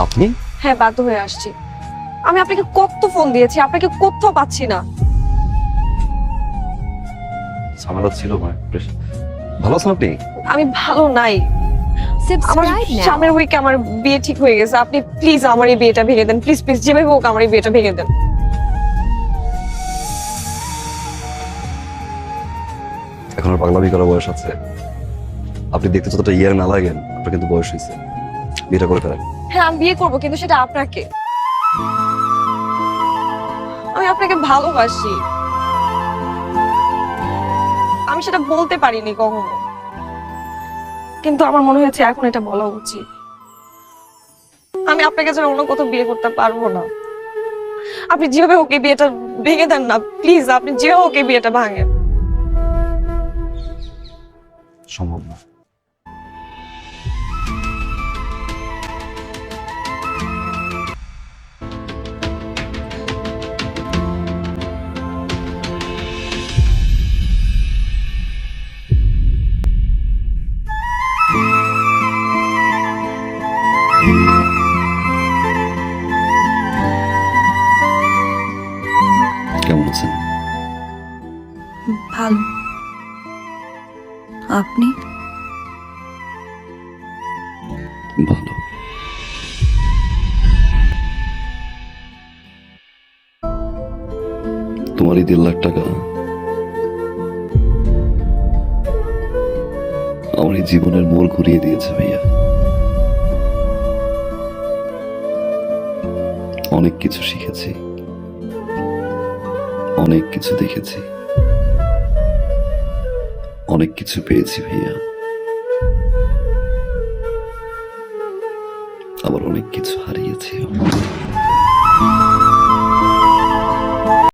আপনি? হ্যাঁ, বাধ্য হয়ে আসছি। আমি আপনাকে কত ফোন দিয়েছি, আপনাকে কোথাও পাচ্ছি না। ঝামেলা ছিল ভাই। ভালো আছেন আপনি? আমি ভালো নাই। আমার Subscribe now. সামনের উইকে আমার বিয়ে ঠিক হয়ে গেছে। আপনি প্লিজ আমার এই বিয়েটা ভেঙে দেন, প্লিজ প্লিজ, যেভাবে হোক আমার এই বিয়েটা ভেঙে দেন। এখন আর পাগলামি করার বয়স আছে? আপনি দেখতে যতটা ইয়ার না লাগেন, আপনার কিন্তু বয়স হয়েছে। বিয়েটা করে ফেলেন। হ্যাঁ, আমি বিয়ে করবো, কিন্তু সেটা আপনাকে। আমি আপনাকে ভালোবাসি। আমি সেটা বলতে পারিনি কখনো, কিন্তু আমার মনে হয়েছে এখন এটা বলা উচিত। আমি আপনাকে ছাড়া অন্য কোথাও বিয়ে করতে পারবো না। আপনি যেভাবে ওকে বিয়েটা ভেঙে দেন না প্লিজ, আপনি যেভাবে ওকে বিয়েটা ভাঙেন। সম্ভব না। কেমন আছেন? ভালো। আপনি? ভালো। তোমার এই 1.5 লাখ টাকা আমার এই জীবনের মোড় ঘুরিয়ে দিয়েছে ভাইয়া। অনেক কিছু শিখেছি, অনেক কিছু দেখেছি, অনেক কিছু পেয়েছি ভাইয়া। আবার অনেক কিছু হারিয়েছি।